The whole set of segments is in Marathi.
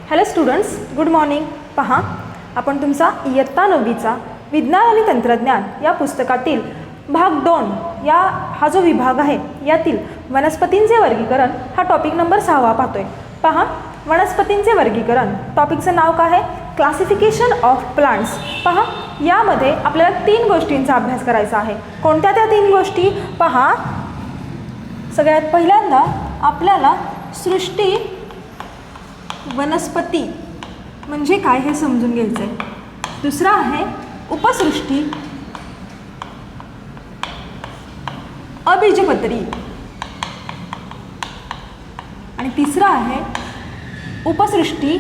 Hello students, good morning. पहा, आपण तुमचा इयत्ता 9वीचा विज्ञान आणि तंत्रज्ञान या पुस्तकातील भाग 2 हा जो विभाग आहे यातील वनस्पतींचे वर्गीकरण हा टॉपिक नंबर 6 पाहतोय. पहा, वनस्पतींचे वर्गीकरण टॉपिकचं नाव काय आहे? Classification of plants. पहा, यामध्ये आपल्याला 3 गोष्टींचा अभ्यास करायचा आहे. कोणत्या त्या 3 गोष्टी? पहा, सगळ्यात पहिल्यांदा आपल्याला सृष्टी वनस्पती म्हणजे काय हे समजून घ्यायचं आहे. दुसरा आहे उपसृष्टी अबीजपत्री आणि तिसरा आहे उपसृष्टी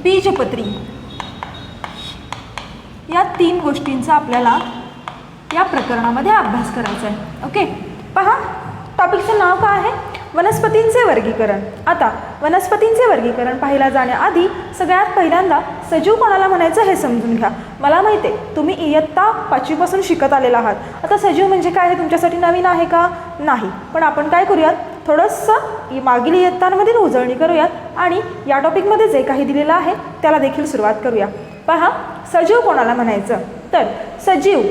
बीजपत्री. या 3 गोष्टींचा आपल्याला या प्रकरणामध्ये अभ्यास करायचा आहे. ओके, पहा, टॉपिकचं नाव काय आहे? वनस्पतींचे वर्गीकरण. आता वनस्पतींचे वर्गीकरण पाहायला जाण्याआधी सगळ्यात पहिल्यांदा सजीव कोणाला म्हणायचं हे समजून घ्या. मला माहिती आहे तुम्ही इयत्ता 5वी पासून शिकत आलेला आहात. आता सजीव म्हणजे काय हे तुमच्यासाठी नवीन आहे का? नाही. पण आपण काय करूयात, थोडंसं मागील इयत्तांमध्ये उजळणी करूयात आणि या टॉपिकमध्ये जे काही दिलेलं आहे त्याला देखील सुरुवात करूया. पहा, सजीव कोणाला म्हणायचं? तर सजीव,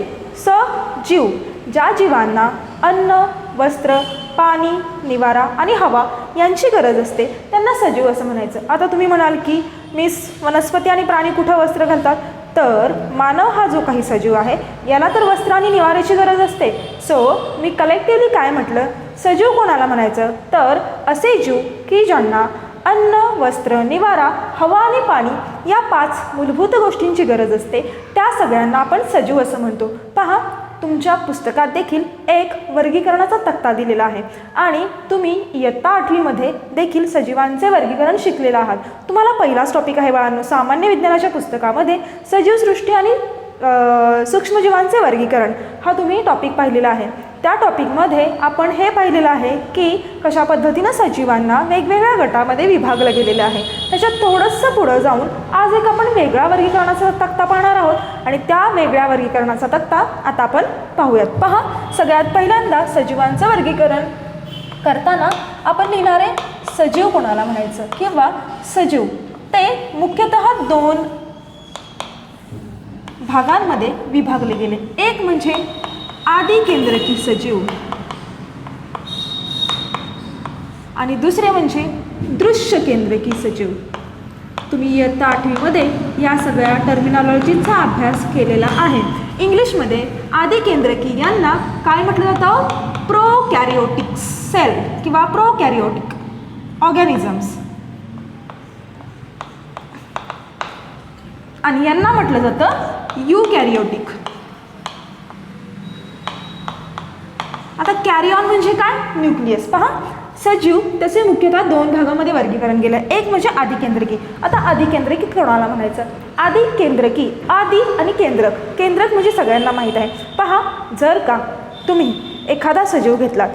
सजीव ज्या जीवांना अन्न, वस्त्र, पाणी, निवारा आणि हवा यांची गरज असते त्यांना सजीव असं म्हणायचं. आता तुम्ही म्हणाल की मिस, वनस्पती आणि प्राणी कुठं वस्त्र घालतात? तर मानव हा जो काही सजीव आहे याला तर वस्त्र आणि निवाऱ्याची गरज असते. सो मी कलेक्टिव्हली काय म्हटलं, सजीव कोणाला म्हणायचं? तर असे जीव की ज्यांना अन्न, वस्त्र, निवारा, हवा आणि पाणी या 5 मूलभूत गोष्टींची गरज असते त्या सगळ्यांना आपण सजीव असं म्हणतो. पहा, तुमच्या पुस्तकात देखील एक वर्गीकरणाचा तक्ता दिलेला आहे आणि तुम्ही इयत्ता 8वीमध्ये देखील सजीवांचे वर्गीकरण शिकलेला आहात. तुम्हाला पहिलाच टॉपिक आहे बाळांनो, सामान्य विज्ञानाच्या पुस्तकामध्ये सजीव सृष्टी आणि सूक्ष्मजीवांचे वर्गीकरण हा तुम्ही टॉपिक पाहिलेला आहे. त्या टॉपिकमध्ये आपण हे पाहिलेलं आहे की कशा पद्धतीनं सजीवांना वेगवेगळ्या गटामध्ये विभागलं गेलेलं आहे. त्याच्यात थोडंसं पुढं जाऊन आज एक आपण वेगळा वर्गीकरणाचा तक्ता पाहणार आहोत आणि त्या वेगळ्या वर्गीकरणाचा तक्ता आता आपण पाहूयात. पहा, सगळ्यात पहिल्यांदा सजीवांचं वर्गीकरण करताना आपण लिहिणार आहे सजीव कोणाला म्हणायचं किंवा सजीव. ते मुख्यतः 2 भागांमध्ये विभागले गेले. एक म्हणजे आदी केंद्रकी सजीव आणि दुसरे म्हणजे दृश्य केंद्रकी सजीव. तुम्ही इयत्ता 8वीमध्ये या सगळ्या टर्मिनॉलॉजीचा अभ्यास केलेला आहे. इंग्लिशमध्ये आदी केंद्रकी यांना काय म्हटलं जातं? प्रोकॅरियोटिक सेल किंवा प्रोकॅरियोटिक ऑर्गॅनिझम्स आणि यांना म्हटलं जातं युकॅरियोटिक. आता कॅरिऑन म्हणजे काय? न्यूक्लियस. पहा, सजीव त्याचे मुख्यतः 2 भागामध्ये वर्गीकरण केलं. एक म्हणजे आदिकेंद्रकी. आता आदिकेंद्रकी कोणाला म्हणायचं? आदिकेंद्रकी, आदी आणि केंद्रक. केंद्रक म्हणजे सगळ्यांना माहीत आहे. पहा, जर का तुम्ही एखादा सजीव घेतलात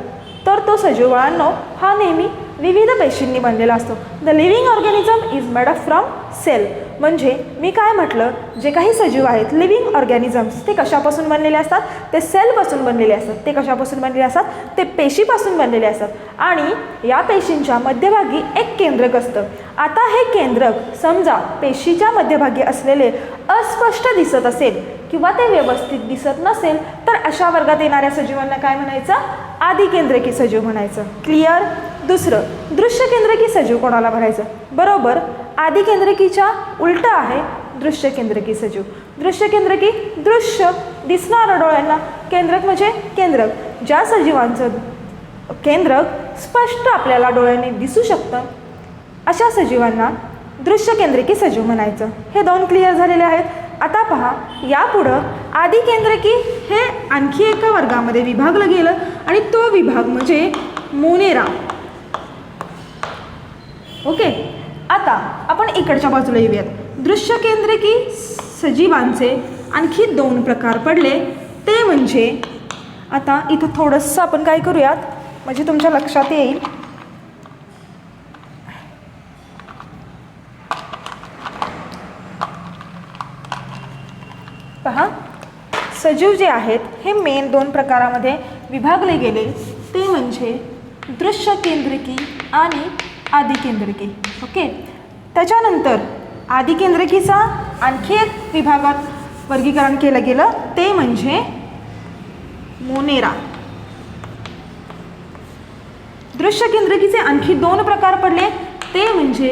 तर तो सजीव बाळांनो हा नेहमी विविध पेशींनी बनलेला असतो. The living organism is made up from cell. म्हणजे मी काय म्हटलं, जे काही सजीव आहेत लिव्हिंग ऑर्गॅनिझम्स ते कशापासून बनलेले असतात? ते सेलपासून बनलेले असतात. ते कशापासून बनलेले असतात? ते पेशीपासून बनलेले असतात आणि या पेशींच्या मध्यभागी एक केंद्रक असतं. आता हे केंद्रक समजा पेशीच्या मध्यभागी असलेले अस्पष्ट दिसत असेल किंवा ते व्यवस्थित दिसत नसेल तर अशा वर्गात येणाऱ्या सजीवांना काय म्हणायचं? आदिकेंद्रकी सजीव म्हणायचं. क्लिअर? दुसरं दृश्य केंद्रकी सजीव कोणाला म्हणायचं? बरोबर, आदिकेंद्रकीच्या उलटं आहे दृश्य केंद्रकी सजीव. दृश्य केंद्रकी दृश्य दिसणारं डोळ्यांना, केंद्रक म्हणजे केंद्रक. ज्या सजीवांचं केंद्रक स्पष्ट आपल्याला डोळ्यांनी दिसू शकतं अशा सजीवांना दृश्य केंद्रकी सजीव म्हणायचं. हे 2 क्लिअर झालेले आहेत. आता पहा, यापुढं आदिकेंद्रकी हे आणखी एका वर्गामध्ये विभागलं गेलं आणि तो विभाग म्हणजे मोनेरा. ओके, आता आपण इकडच्या बाजूला येऊयात. दृश्य केंद्रकी सजीवांचे आणखी 2 प्रकार पडले. ते म्हणजे, आता इथं थोडंसं आपण काय करूयात म्हणजे तुमच्या लक्षात येईल. पहा, सजीव जे आहेत हे मेन 2 प्रकारामध्ये विभागले गेले. ते म्हणजे दृश्य केंद्रकी आणि आदिकेंद्रकी. ओके. त्याच्यानंतर आदिकेंद्रकीचा आणखी एक विभागात वर्गीकरण केलं गेलं ते म्हणजे मोनेरा. दृश्य केंद्रकीचे आणखी 2 प्रकार पडले ते म्हणजे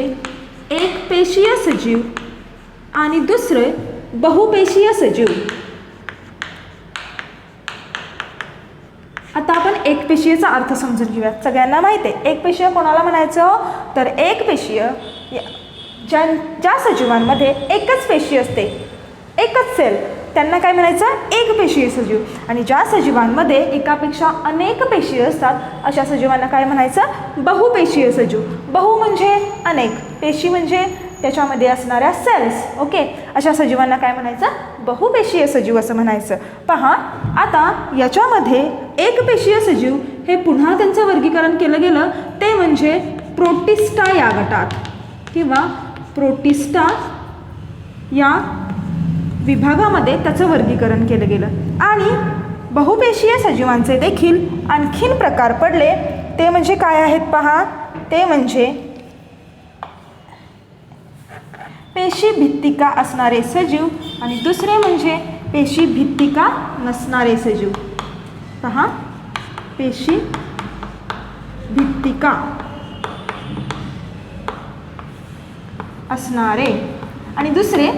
एक पेशीय सजीव आणि दुसरे बहुपेशीय सजीव. आता आपण एकपेशीयचा अर्थ समजून घेऊयात. सगळ्यांना माहिती आहे एकपेशीय कोणाला म्हणायचं, तर एकपेशीय ज्या सजीवांमध्ये एकच पेशी असते, एकच सेल, त्यांना काय म्हणायचं, एकपेशीय सजीव. आणि ज्या सजीवांमध्ये एकापेक्षा अनेक पेशी असतात अशा सजीवांना काय म्हणायचं, बहुपेशीय सजीव. बहु म्हणजे अनेक, पेशी म्हणजे त्याच्यामध्ये असणाऱ्या सेल्स. ओके. अशा सजीवांना काय म्हणायचं, बहुपेशीय सजीव असं म्हणायचं. पहा आता याच्यामध्ये एकपेशीय सजीव हे पुन्हा त्यांचं वर्गीकरण केलं गेलं ते म्हणजे प्रोटिस्टा या गटात किंवा प्रोटिस्टा या विभागामध्ये त्याचं वर्गीकरण केलं गेलं. आणि बहुपेशीय सजीवांचे देखील आणखीन प्रकार पडले ते म्हणजे काय आहेत पहा, ते म्हणजे पेशी भित्तिका असणारे सजीव आणि दुसरे म्हणजे पेशी भित्तिका नसणारे सजीव. पहा, पेशी भित्तिका असणारे आणि दुसरे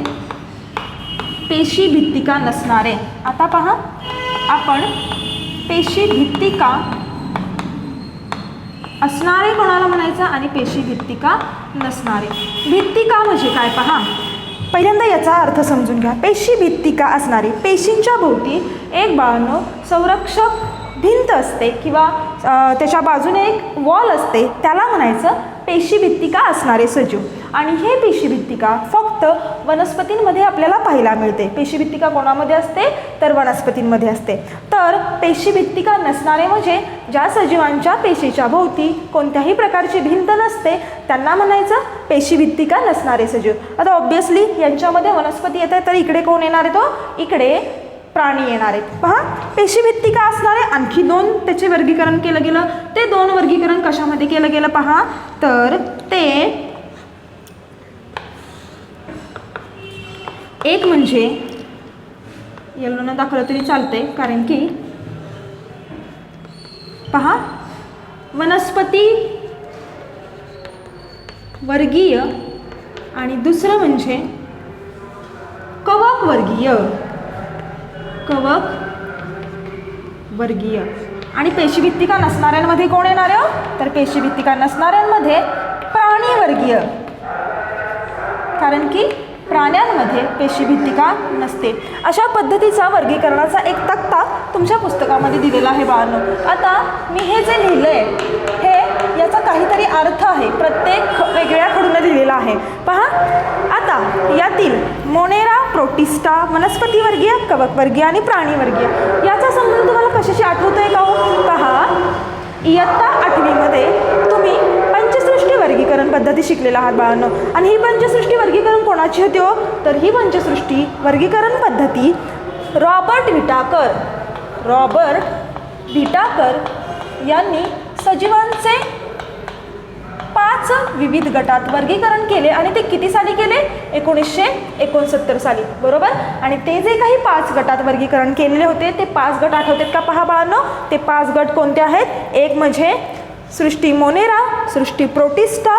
पेशी भित्तिका नसणारे. आता पहा आपण पेशी भित्तिका असणारे कोणाला म्हणायचं आणि पेशी भित्तिका नसणारे. भित्तिका म्हणजे काय पहा, पहिल्यांदा याचा अर्थ समजून घ्या. पेशी भित्तिका असणारी, पेशींच्या भोवती एक बाळांनो संरक्षक भिंत असते किंवा त्याच्या बाजूने एक वॉल असते, त्याला म्हणायचं पेशी भित्तिका असणारे सजीव. आणि हे पेशी भित्तिका फक्त वनस्पतींमध्ये आपल्याला पाहायला मिळते. पेशी भित्तिका कोणामध्ये असते, तर वनस्पतींमध्ये असते. तर पेशी भित्तिका नसणारे म्हणजे ज्या सजीवांच्या पेशीच्या भोवती कोणत्याही प्रकारची भिंत नसते त्यांना म्हणायचं पेशी भित्तिका नसणारे सजीव. आता ऑब्विसली यांच्यामध्ये वनस्पती येते तर इकडे कोण येणार आहे, तो इकडे प्राणी येणार आहेत. पहा, पेशी भित्तिका असणारे आणखी 2 त्याचे वर्गीकरण केलं गेलं. ते 2 वर्गीकरण कशामध्ये केलं गेलं पहा, तर ते एक म्हणजे येल्लोनं दाखवलं तरी चालते कारण की पहा वनस्पती वर्गीय आणि दुसरं म्हणजे कवक वर्गीय. कवक वर्गीय. आणि पेशी भित्तिका नसणाऱ्यांमध्ये कोण येणार आहे, तर पेशी भित्तिका नसणाऱ्यांमध्ये प्राणी वर्गीय, कारण की प्राण्यांमध्ये पेशी भित्तिका नसते. अशा पद्धतीचा वर्गीकरणाचा एक तक्ता तुमच्या पुस्तकामध्ये दिलेला आहे बाळांनो. आता मी हे जे लिहिलं आहे हे याचा काहीतरी अर्थ आहे, प्रत्येक वेगळ्या खडून लिहिलेला आहे. पहा आता यातील मोनेरा, प्रोटिस्टा, वनस्पती वर्गीय, कवक वर्गीय आणि प्राणी वर्गीय याचा संबंध तुम्हाला कशाशी आठवतोय का हो? पहा, इयत्ता 8वीमध्ये तुम्ही पंचसृष्टी वर्गीकरण पद्धती शिकलेला आहात बाळांनो. आणि ही पंचसृष्टी वर्गीकरण कोणाची होती हो, तर ही पंचसृष्टी वर्गीकरण पद्धती रॉबर्ट व्हिटाकर यांनी सजीवांचे 5 विविध गटात वर्गीकरण केले. आणि ते किती साली केले, 1969 साली, बरोबर. आणि ते जे काही 5 गटात वर्गीकरण केलेले होते ते 5 गट आठवतात का पहा बाळांनो. ते 5 गट कोणते आहेत, एक म्हणजे सृष्टी मोनेरा, सृष्टी प्रोटिस्टा,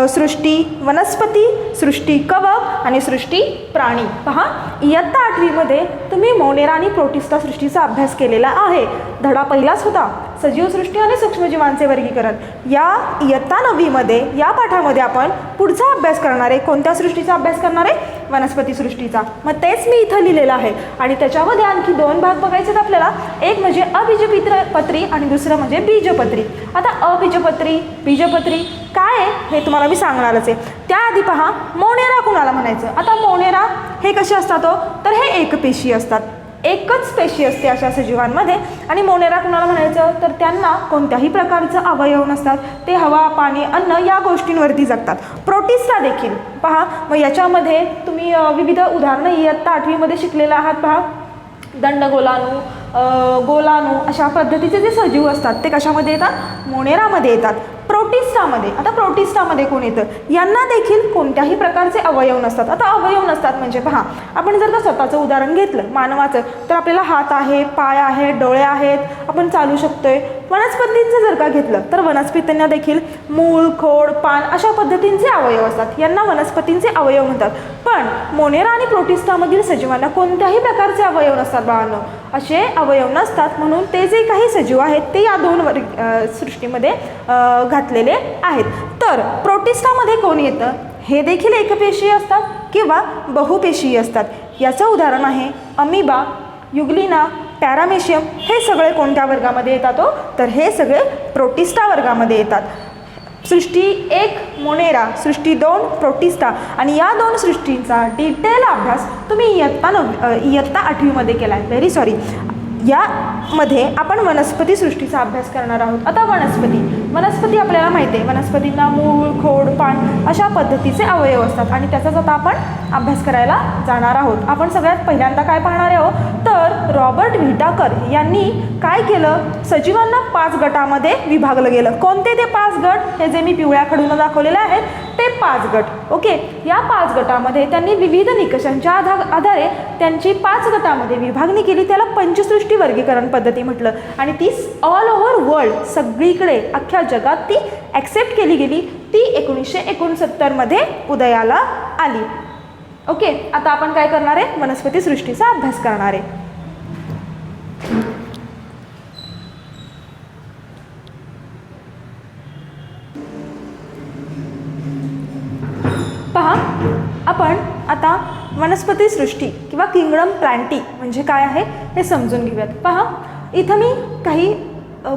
सृष्टी वनस्पती, सृष्टी कवक आणि सृष्टी प्राणी. पहा, इयत्ता 8वीमध्ये तुम्ही मोनेरा आणि प्रोटिस्टा सृष्टीचा अभ्यास केलेला आहे. धडा पहिलाच होता सजीवसृष्टी आणि सूक्ष्मजीवांचे वर्गीकरण. या इयत्ता 9वीमध्ये या पाठामध्ये आपण पुढचा अभ्यास करणार आहे. कोणत्या सृष्टीचा अभ्यास करणार आहे, वनस्पती सृष्टीचा. मग तेच मी इथं लिहिलेलं आहे. आणि त्याच्यामध्ये आणखी 2 भाग बघायचे आहेत आपल्याला. एक म्हणजे अबीजपत्री आणि दुसरं म्हणजे बीजपत्री. आता अबीजपत्री बीजपत्री काय आहे हे तुम्हाला मी सांगणारच आहे. त्याआधी पहा, मोनेरा कुणाला म्हणायचं. आता मोनेरा हे कसे असतात हो, तर हे एकपेशी असतात, एकच पेशी असते अशा सजीवांमध्ये. आणि मोनेरा कुणाला म्हणायचं, तर त्यांना कोणत्याही प्रकारचं अवयव नसतात, ते हवा, पाणी, अन्न या गोष्टींवरती जगतात. प्रोटिस्टा देखील पहा, मग याच्यामध्ये तुम्ही विविध उदाहरणं इयत्ता 8वीमध्ये शिकलेला आहात. पहा, दंडगोलाणू, गोलाणू अशा पद्धतीचे जे सजीव असतात ते कशामध्ये येतात? मोनेरामध्ये येतात. प्रोटिस्टामध्ये, आता प्रोटिस्टामध्ये कोण येतं? यांना देखील कोणत्याही प्रकारचे अवयव नसतात. आता अवयव नसतात म्हणजे पहा, आपण जर का स्वतःचं उदाहरण घेतलं मानवाचं, तर आपल्याला हात आहे, पाय आहे, डोळे आहेत, आपण चालू शकतोय. वनस्पतींचं जर का घेतलं तर वनस्पतींना देखील मूळ, खोड, पान अशा पद्धतींचे अवयव असतात. यांना वनस्पतींचे अवयव म्हणतात. पण मोनेरा आणि प्रोटिस्टामधील सजीवांना कोणत्याही प्रकारचे अवयव नसतात बाळांनो. असे अवयव नसतात म्हणून ते जे काही सजीव आहेत ते या दोन सृष्टीमध्ये घातलेले आहेत. तर प्रोटिस्टामध्ये कोण येतं? हे देखील एकपेशीय असतात किंवा बहुपेशीय असतात. याचं उदाहरण आहे अमिबा, युग्लिना, पॅरामेशियम. हे सगळे कोणत्या वर्गामध्ये येतात? तर हे सगळे प्रोटिस्टा वर्गामध्ये येतात. सृष्टी 1 मोनेरा, सृष्टी 2 प्रोटिस्टा आणि या दोन सृष्टींचा डिटेल अभ्यास तुम्ही इयत्ता 8वीमध्ये केला आहे. Very sorry. यामध्ये आपण वनस्पती सृष्टीचा अभ्यास करणार आहोत. आता वनस्पती आपल्याला माहिती आहे, वनस्पतींना मूळ, खोड, पान अशा पद्धतीचे अवयव असतात आणि त्याचाच आता आपण अभ्यास करायला जाणार आहोत. आपण सगळ्यात पहिल्यांदा काय पाहणार आहोत? तर रॉबर्ट व्हिटाकर यांनी काय केलं? सजीवांना 5 गटामध्ये विभागलं गेलं. कोणते ते 5 गट? हे जे मी पिवळ्या खडून दाखवलेले आहेत ते 5 गट. ओके, या 5 गटामध्ये त्यांनी विविध निकषांच्या आधारे त्यांची 5 गटामध्ये विभागणी केली. त्याला पंचसृष्टी वर्गीकरण पद्धती म्हटलं आणि ती ऑल ओव्हर वर्ल्ड, सगळीकडे अख्ख्या जगात ती ॲक्सेप्ट केली गेली. ती 1969मध्ये उदयाला आली. ओके, आता आपण काय करणार आहे? वनस्पती सृष्टीचा अभ्यास करणार आहे. पहा, आपण आता वनस्पती सृष्टी किंवा किंगडम प्लांटी म्हणजे काय आहे हे समजून घेऊयात. पहा, इथं मी काही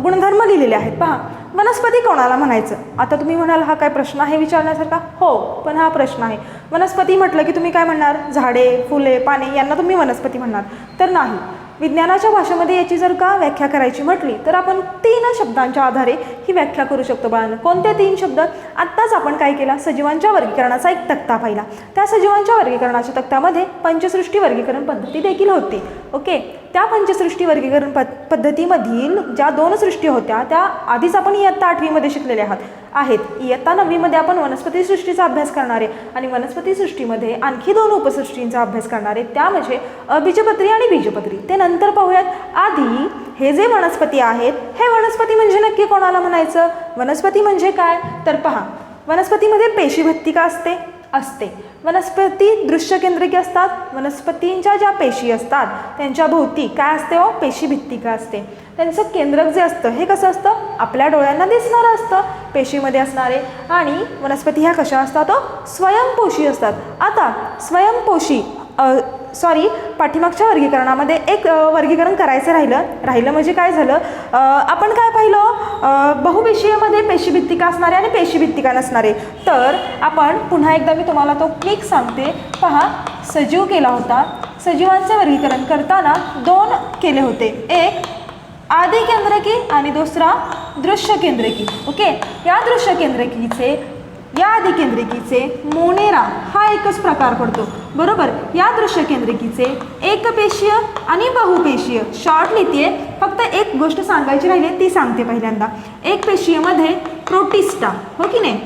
गुणधर्म लिहिलेले आहेत. पहा, वनस्पती कोणाला म्हणायचं? आता तुम्ही म्हणाल हा काय प्रश्न आहे विचारण्यासारखा? हो, पण हा प्रश्न आहे. वनस्पती म्हटलं की तुम्ही काय म्हणणार? झाडे, फुले, पाने यांना तुम्ही वनस्पती म्हणणार? तर नाही. विज्ञानाच्या भाषेमध्ये याची जर का व्याख्या करायची म्हटली तर आपण 3 शब्दांच्या आधारे ही व्याख्या करू शकतो बाळांनो. कोणते 3 शब्द? आत्ताच आपण काय केला? सजीवांच्या वर्गीकरणाचा एक तक्ता पाहिला. त्या सजीवांच्या वर्गीकरणाच्या तक्त्यामध्ये पंचसृष्टी वर्गीकरण पद्धती देखील होती. ओके, त्या पंचसृष्टी वर्गीकरण पद्धतीमधील ज्या 2 सृष्टी होत्या त्या आधीच आपण इयत्ता 8वीमध्ये शिकलेल्या आहेत. इयत्ता 9वीमध्ये आपण वनस्पती सृष्टीचा अभ्यास करणार आहे आणि वनस्पती सृष्टीमध्ये आणखी 2 उपसृष्टींचा अभ्यास करणार आहे. त्या म्हणजे अबीजपत्री आणि बीजपत्री. ते नंतर पाहूयात. आधी हे जे वनस्पती आहेत, हे वनस्पती म्हणजे नक्की कोणाला म्हणायचं? वनस्पती म्हणजे काय? तर पहा, वनस्पतीमध्ये पेशीभित्तिका असते. वनस्पती दृश्य केंद्रिकी असतात. वनस्पतींच्या ज्या पेशी असतात त्यांच्या भोवती काय असते? पेशीभित्तिका असते. त्यांचं केंद्रक जे असतं हे कसं असतं? आपल्या डोळ्यांना दिसणारं असतं, पेशीमध्ये असणारे. आणि वनस्पती ह्या कशा असतात? स्वयंपोषी असतात. आता स्वयंपोषी पाठीमागच्या वर्गीकरणामध्ये एक वर्गीकरण करायचं राहिलं म्हणजे काय झालं? आपण काय पाहिलं? बहुपेशीयमध्ये पेशीभित्तिका असणारे आणि पेशीभित्तिका नसणारे. तर आपण पुन्हा एकदा मी तुम्हाला तो क्लिक सांगते. पहा, सजीव केला होता. सजीवांचे वर्गीकरण करताना 2 केले होते. एक आदी केंद्रकी आणि दुसरा दृश्य केंद्रकी. ओके, या दृश्य केंद्रकीचे, या आदी केंद्रकीचे मोनेरा हा एकच प्रकार पडतो. बरोबर. या दृश्य केंद्रकीचे एकपेशीय आणि बहुपेशीय. शॉर्ट लिहिते, फक्त एक गोष्ट सांगायची राहिली ती सांगते पहिल्यांदा. एकपेशीयमध्ये प्रोटिस्टा, हो की नाही?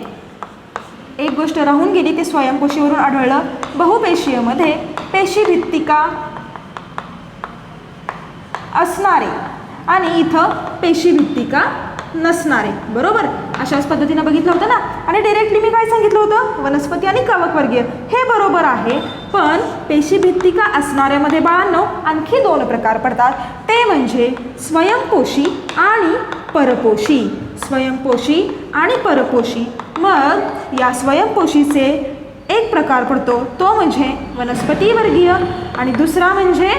एक गोष्ट राहून गेली, ते स्वयंपोषीवरून आढळलं. बहुपेशीयमध्ये पेशीभित्तिका असणारे आणि इथं पेशीभित्तिका नसणारे. बरोबर, अशाच पद्धतीनं बघितलं होतं ना. आणि डायरेक्टली मी काय सांगितलं होतं? वनस्पती आणि कवकवर्गीय. हे बरोबर आहे, पण पेशीभित्तिका असणाऱ्यामध्ये बाळांनो आणखी 2 प्रकार पडतात. ते म्हणजे स्वयंपोषी आणि परपोषी. स्वयंपोषी आणि परपोषी. मग या स्वयंपोषीचे एक प्रकार पडतो तो म्हणजे वनस्पती वर्गीय आणि दुसरा म्हणजे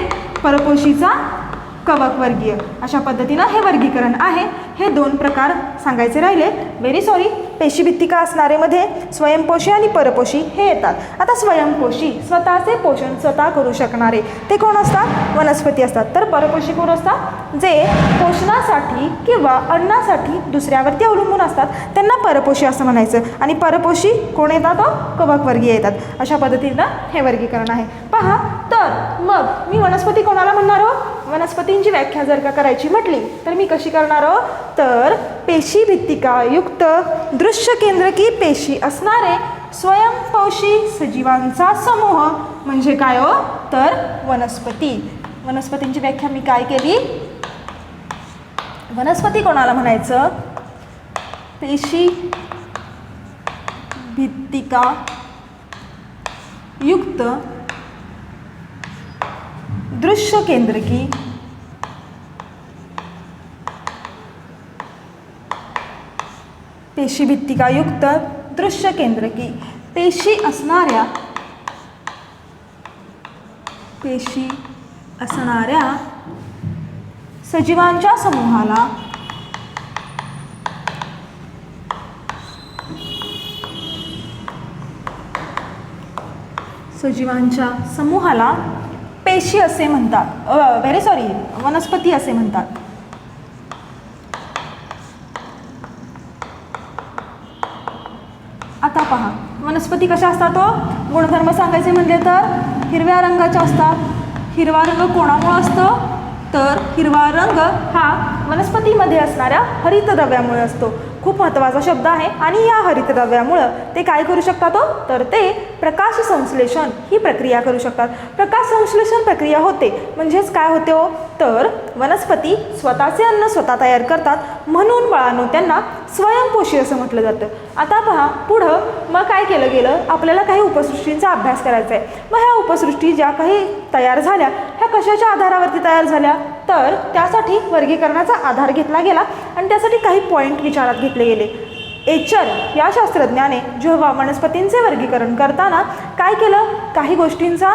परपोषीचा कवकवर्गीय. अशा पद्धतीनं हे वर्गीकरण आहे. हे 2 प्रकार सांगायचे राहिले. Very sorry. पेशीभित्तिका असणारेमध्ये स्वयंपोषी आणि परपोषी हे येतात. आता स्वयंपोषी, स्वतःचे पोषण स्वतः करू शकणारे ते कोण असतात? वनस्पती असतात. तर परपोषी कोण असतात? जे पोषणासाठी किंवा अन्नासाठी दुसऱ्यावरती अवलंबून असतात त्यांना परपोषी असं म्हणायचं. आणि परपोषी कोण येतात? कवकवर्गीय येतात. अशा पद्धतीनं हे वर्गीकरण आहे. पहा, तर तर मग मी वनस्पती कोणाला म्हणणार हो? वनस्पतींची व्याख्या जर का करायची म्हटली तर मी कशी करणार हो? तर पेशीभित्तिकायुक्त दृश्य केंद्रकी पेशी असणारे स्वयंपोषी सजीवांचा समूह म्हणजे काय हो? तर वनस्पती. वनस्पतींची व्याख्या मी काय केली? वनस्पती कोणाला म्हणायचं? पेशी भित्तिका युक्त दृश्य केंद्रकी पेशीभित्तिकायुक्त दृश्य केंद्रकी पेशी असणाऱ्या सजीवांच्या समूहाला पेशी असे म्हणतात. वनस्पती असे म्हणतात. आता पहा, वनस्पती कशा असतात हो? गुणधर्म सांगायचे म्हणले तर हिरव्या रंगाच्या असतात. हिरवा रंग कोणामुळे असतो? तर हिरवा रंग हा वनस्पतीमध्ये असणाऱ्या हरितद्रव्यामुळे असतो. खूप महत्त्वाचा शब्द आहे. आणि या हरितद्रव्यामुळं ते काय करू शकतात हो? तर ते प्रकाश संश्लेषण ही प्रक्रिया करू शकतात. प्रकाश संश्लेषण प्रक्रिया होते म्हणजेच काय होते हो? तर वनस्पती स्वतःचे अन्न स्वतः तयार करतात, म्हणून बाळांनो त्यांना स्वयंपोषी असं म्हटलं जातं. आता पहा पुढं मग काय केलं गेलं? आपल्याला काही उपसृष्टींचा अभ्यास करायचा आहे. मग ह्या उपसृष्टी ज्या काही तयार झाल्या ह्या कशाच्या आधारावरती तयार झाल्या? तर त्यासाठी वर्गीकरणाचा आधार घेतला गेला आणि त्यासाठी काही पॉईंट विचारात घेतले गेले. एचर या शास्त्रज्ञाने जेव्हा वनस्पतींचे वर्गीकरण करताना काय केलं? काही गोष्टींचा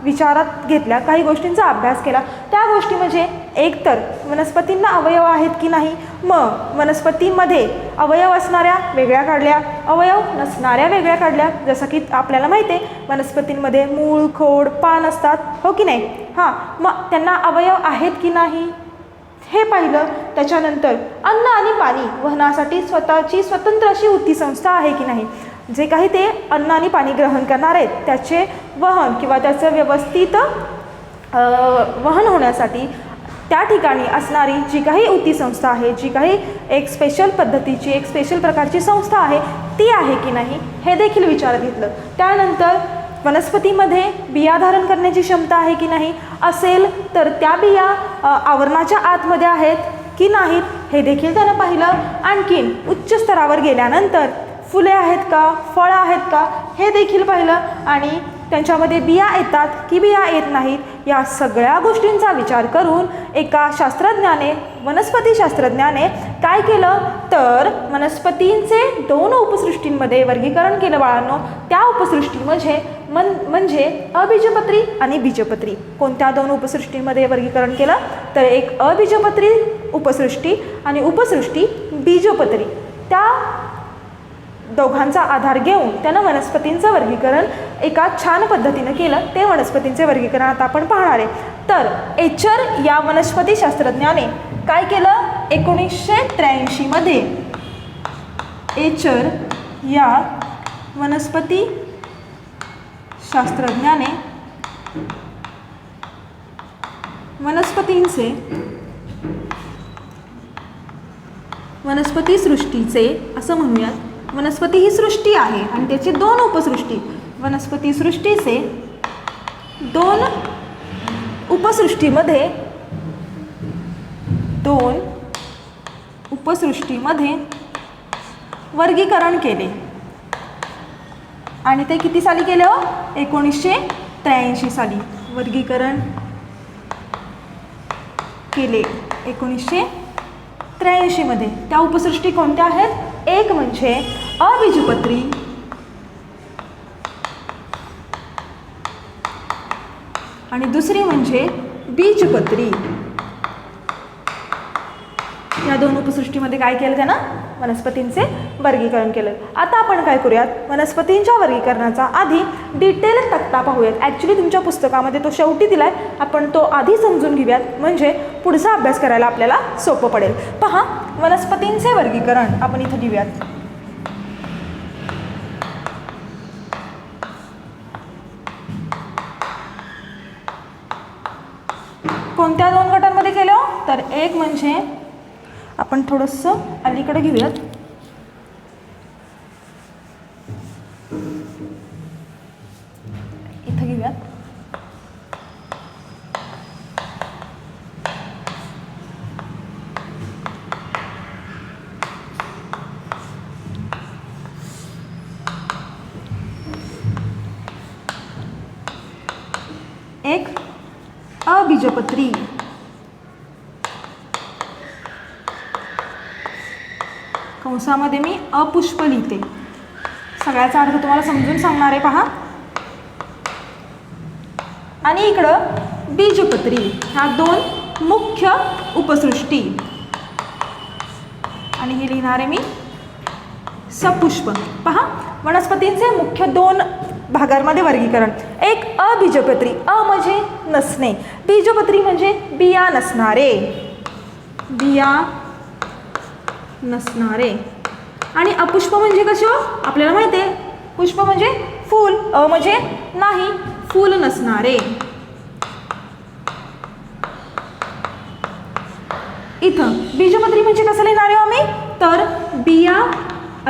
विचारात घेतल्या, काही गोष्टींचा अभ्यास केला. त्या गोष्टी म्हणजे एकतर वनस्पतींना अवयव आहेत की नाही, मग वनस्पतींमध्ये अवयव असणाऱ्या वेगळ्या काढल्या, अवयव नसणाऱ्या वेगळ्या काढल्या. जसं की आपल्याला माहिती आहे वनस्पतींमध्ये मूळ, खोड, पान असतात, हो की नाही? हां, मग त्यांना अवयव आहेत की नाही हे पाहिलं. त्याच्यानंतर अन्न आणि पाणी वहनासाठी स्वतःची स्वतंत्र अशी ऊतीसंस्था आहे की नाही. जे काही ते अन्न आणि पाणी ग्रहण करणार आहेत त्याचे वहन किंवा त्याचं व्यवस्थित वहन होण्यासाठी त्या ठिकाणी असणारी जी काही ऊतीसंस्था आहे, जी काही एक स्पेशल पद्धतीची एक स्पेशल प्रकारची संस्था आहे ती आहे की नाही हे देखील विचारात घेतलं. त्यानंतर वनस्पतीमध्ये बिया धारण करण्याची क्षमता आहे की नाही, असेल तर त्या बिया आवरणाच्या आतमध्ये आहेत की नाहीत हे देखील त्यानं पाहिलं. आणखीन उच्च स्तरावर गेल्यानंतर फुले आहेत का, फळं आहेत का हे देखील पाहिलं. आणि त्यांच्यामध्ये बिया येतात की बिया येत नाहीत या सगळ्या गोष्टींचा विचार करून एका शास्त्रज्ञाने, वनस्पती शास्त्रज्ञाने काय केलं? तर वनस्पतींचे 2 उपसृष्टींमध्ये वर्गीकरण केलं बाळांनो. त्या उपसृष्टी म्हणजे अबीजपत्री आणि बीजपत्री. कोणत्या 2 उपसृष्टींमध्ये वर्गीकरण केलं? तर एक अबीजपत्री उपसृष्टी आणि उपसृष्टी बीजपत्री. त्या दोघांचा आधार घेऊन त्यानं वनस्पतींचं वर्गीकरण एका छान पद्धतीनं केलं. ते वनस्पतींचे वर्गीकरण आता आपण पाहणार आहे. तर एचर या वनस्पती शास्त्रज्ञाने काय केलं? 1983 मध्ये एचर या वनस्पती शास्त्रज्ञाने वनस्पती सृष्टीचे असं म्हणूयात, वनस्पती ही सृष्टी आहे आणि त्याची 2 उपसृष्टी, वनस्पती सृष्टीचे 2 उपसृष्टीमध्ये वर्गीकरण केले. आणि ते किती साली केले हो? 1983 साली वर्गीकरण केले. 1983 मध्ये. त्या उपसृष्टी कोणत्या आहेत? एक म्हणजे अबीजपत्री आणि दुसरी म्हणजे बीजपत्री. या 2 उपसृष्टीमध्ये काय केलं त्यानं? वनस्पतींचे वर्गीकरण केलं. आता आपण काय करूयात? वनस्पतींच्या वर्गीकरणाचा आधी डिटेल तक्ता पाहूयात. ॲक्च्युली तुमच्या पुस्तकामध्ये तो शेवटी दिलाय, आपण तो आधी समजून घेऊयात म्हणजे पुढचा अभ्यास करायला आपल्याला सोपं पडेल. पहा, वनस्पतींचे वर्गीकरण आपण इथं लिहूयात. कोणत्या दोन गटांमध्ये केलं तर एक म्हणजे आपण थोडंसं अलीकडे घेऊयात, इथं घेऊयात. एक अबीजपत्री, कंसामध्ये मी अपुष्प लिहिते. सगळ्याचा अर्थ तुम्हाला समजून सांगणार आहे पहा. आणि इकडं बीजपत्री, ह्या दोन मुख्य उपसृष्टी. आणि हे लिहिणार आहे मी सपुष्प. पहा, वनस्पतींचे मुख्य दोन भागांमध्ये वर्गीकरण. एक अबीजपत्री, अ म्हणजे नसणे, बीजपत्री म्हणजे बिया नसणारे, बिया नसणारे. आणि अपुष्प म्हणजे कसं आपल्याला माहिती आहे, पुष्प म्हणजे फूल, अ म्हणजे नाही, फूल नसणारे. इथं बीजपत्री म्हणजे कसं लिहिणार आहे आम्ही तर बिया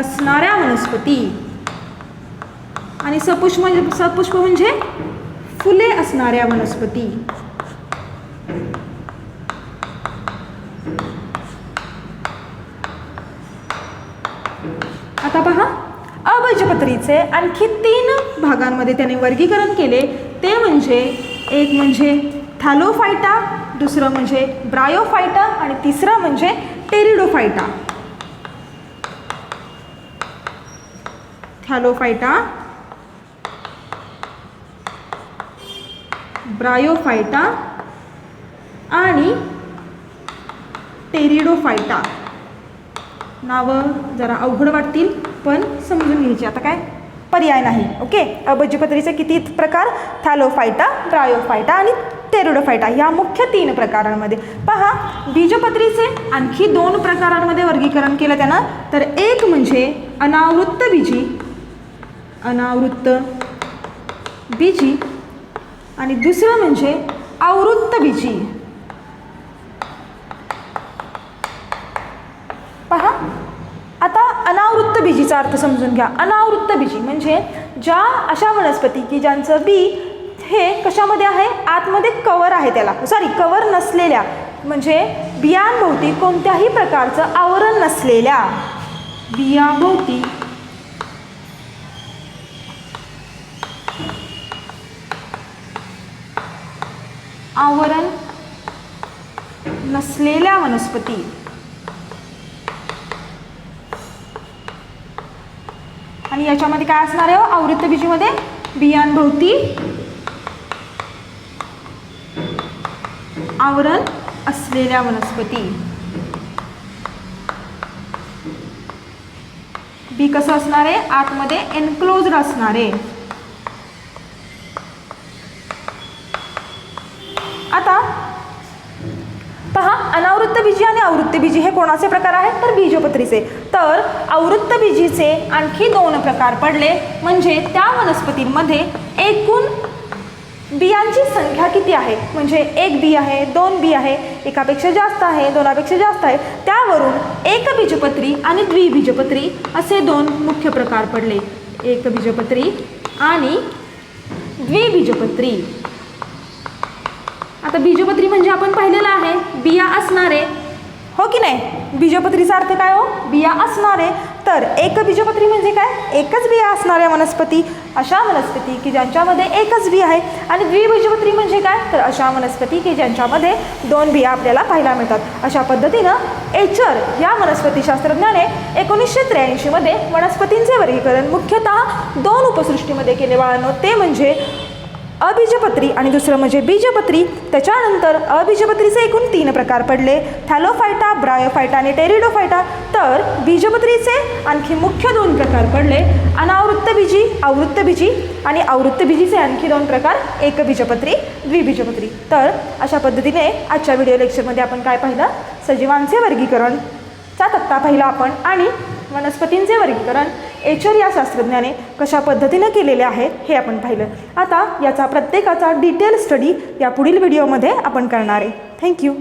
असणाऱ्या वनस्पती. आणि सपुष्प म्हणजे फुले असणाऱ्या वनस्पती. आता पहा, अबीजपत्रीचे आणखी 3 भागांमध्ये त्याने वर्गीकरण केले. ते म्हणजे एक म्हणजे थॅलोफायटा, दुसरं म्हणजे ब्रायोफायटा आणि तिसरं म्हणजे टेरिडोफायटा. थॅलोफायटा, ब्रायोफायटा आणि टेरिडोफायटा. नावं जरा अवघड वाटतील पण समजून घ्यायची, आता काय पर्याय नाही. ओके, अबीजपत्रीचे किती प्रकार, थॅलोफायटा, ब्रायोफायटा आणि टेरिडोफायटा, या मुख्य 3 प्रकारांमध्ये. पहा, बीजपत्रीचे आणखी 2 प्रकारांमध्ये वर्गीकरण केलं त्यानं. तर एक म्हणजे अनावृत्त बीजी, अनावृत्त बीजी आणि दुसरं म्हणजे आवृत्त बीजी. पहा, आता अनावृत्त बीजीचा अर्थ समजून घ्या. अनावृत्त बीजी म्हणजे ज्या अशा वनस्पती की ज्यांचं बी हे कशामध्ये आहे, आतमध्ये कवर आहे, त्याला कवर नसलेल्या, म्हणजे बियांभोवती कोणत्याही प्रकारचं आवरण नसलेल्या, बियांभोवती आवरण नसलेल्या वनस्पती. आणि याच्यामध्ये काय असणार आहे, आवृत्त बीजीमध्ये बियांभोवती आवरण असलेल्या वनस्पती. बी कसं असणार आहे, आतमध्ये एनक्लोज्ड असणार आहे. आता पहा, अनावृत्त बीजी आणि आवृत्त बीजी हे कोणाचे प्रकार आहेत तर बीजपत्रीचे. तर आवृत्त बीजीचे आणखी 2 प्रकार पडले, म्हणजे त्या वनस्पतींमध्ये एकूण बियांची संख्या किती आहे, म्हणजे 1 बी आहे, 2 बी आहे, एकापेक्षा जास्त आहे, 2पेक्षा जास्त आहे, त्यावरून एकबीजपत्री आणि द्विबीजपत्री असे 2 मुख्य प्रकार पडले. एकबीजपत्री आणि द्विबीजपत्री. आता बीजपत्री म्हणजे आपण पाहिलेलं आहे, बिया असणारे, हो की नाही. बीजपत्रीचा अर्थ काय हो, बिया असणारे. तर एकबीजपत्री म्हणजे काय, एकच बिया असणाऱ्या वनस्पती, अशा वनस्पती की ज्यांच्यामध्ये एकच बी आहे. आणि द्विबीजपत्री म्हणजे काय तर अशा वनस्पती की ज्यांच्यामध्ये 2 बिया आपल्याला पाहायला मिळतात. अशा पद्धतीनं एचर या वनस्पती शास्त्रज्ञाने 1983 मध्ये वनस्पतींचे वर्गीकरण मुख्यतः 2 उपसृष्टीमध्ये केले बाळांनो. ते म्हणजे अबीजपत्री आणि दुसरं म्हणजे बीजपत्री. त्याच्यानंतर अबीजपत्रीचे एकूण 3 प्रकार पडले, थॅलोफायटा, ब्रायोफायटा आणि टेरिडोफायटा. तर बीजपत्रीचे आणखी मुख्य 2 प्रकार पडले, अनावृत्त बीजी, आवृत्त बीजी. आणि आवृत्त बीजीचे आणखी 2 प्रकार, एकबीजपत्री, द्विबीजपत्री. तर अशा पद्धतीने आजच्या व्हिडिओ लेक्चरमध्ये आपण काय पाहिलं, सजीवांचे वर्गीकरणचा तक्ता पाहिला आपण आणि वनस्पतींचे वर्गीकरण एचर या शास्त्रज्ञाने कशा पद्धतीनं केलेले आहे हे आपण पाहिलं. आता याचा प्रत्येकाचा डिटेल स्टडी या पुढील व्हिडिओमध्ये आपण करणार आहे. थँक्यू.